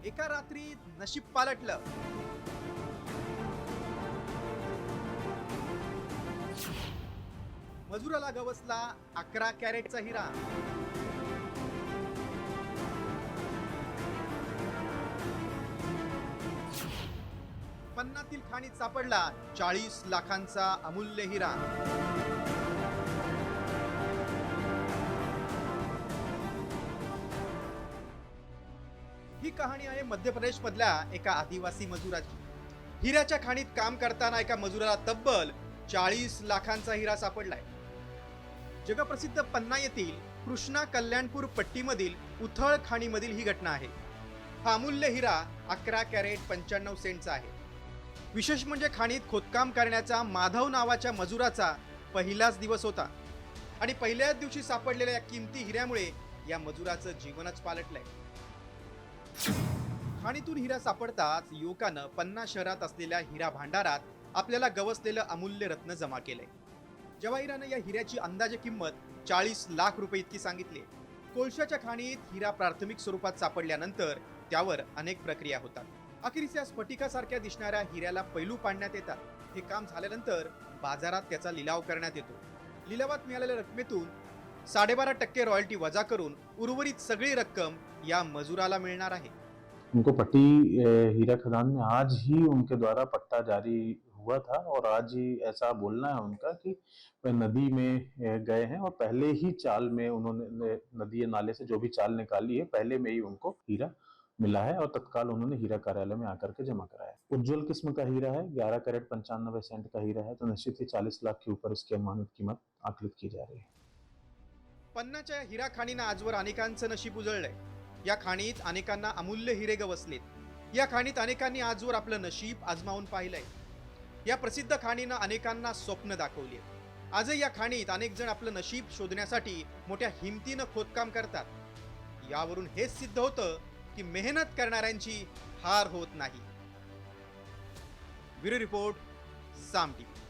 एका रात्रीत नशीब पालटलं. मजुराला गवसला 11 कॅरेटचा हिरा. पन्नातील खाणीत सापडला 40 लाखांचा अमूल्य हिरा. ही कहाणी आहे मध्य प्रदेश मधल्या एका आदिवासी मजुराची. हिऱ्याच्या खाणीत काम करताना एका मजुराला तब्बल 40 लाखांचा हिरा सापडलाय. जगप्रसिद्ध पन्ना येथील कृष्णा कल्याणपूर पट्टीमधील उथळ खाणीमधील ही घटना आहे. हा अमूल्य हिरा 11 कॅरेट 95 सेंटचा आहे. विशेष म्हणजे खाणीत खोदकाम करण्याचा माधव नावाच्या मजुराचा पहिलाच दिवस होता आणि पहिल्याच दिवशी सापडलेल्या या किमती हिऱ्यामुळे या मजुराचं जीवनच पालटलंय. खाणीतून हिरा सापडताच युवकानं पन्ना शहरात असलेल्या हिरा भांडारात आपल्याला गवसलेलं अमूल्य रत्न जमा केलंय. जवाहिरानं या हिऱ्याची अंदाजे किंमत 40 लाख रुपये इतकी सांगितली. कोळशाच्या खाणीत हिरा प्राथमिक स्वरूपात सापडल्यानंतर त्यावर अनेक प्रक्रिया होतात. अखेरीस या स्फटिकासारख्या दिसणाऱ्या हिऱ्याला पैलू पाडण्यात येतात. हे काम झाल्यानंतर बाजारात त्याचा लिलाव करण्यात येतो. लिलावात मिळालेल्या रकमेतून 12.5% रॉयल्टी वजा करून उर्वरित सगळी रक्कम या मजुराला मिळणार आहे. उनको पट्टी हीरा खदान में आज ही उनके द्वारा पट्टा जारी हुआ था और आज ही ऐसा बोलना है उनका कि वे नदी में गए हैं और पहले ही चाल में उन्होंने नदी नाले से जो भी चाल निकाली है पहले में ही उनको हीरा मिला है और तत्काल उन्होंने हीरा कार्यालय में आकर के जमा कराया. उज्जवल किस्म का हीरा है, 11 कैरेट 95 सेंट का हीरा है, तो निश्चित ही 40 लाख के ऊपर इसकी अनुमानित कीमत आकलित की जा रही है. पन्नाच्या हिरा खाणीनं आजवर अनेकांचं नशीब उजळलंय. या खाणीत अनेकांना अमूल्य हिरे गवसलेत. या खाणीत अनेकांनी आजवर आपलं नशीब आजमावून पाहिलंय. या प्रसिद्ध खाणीनं अनेकांना स्वप्न दाखवली. आजही या खाणीत अनेक जण आपलं नशीब शोधण्यासाठी मोठ्या हिमतीनं खोदकाम करतात. यावरून हेच सिद्ध होतं की मेहनत करणाऱ्यांची हार होत नाही. ब्युरो रिपोर्ट, साम टीव्ही.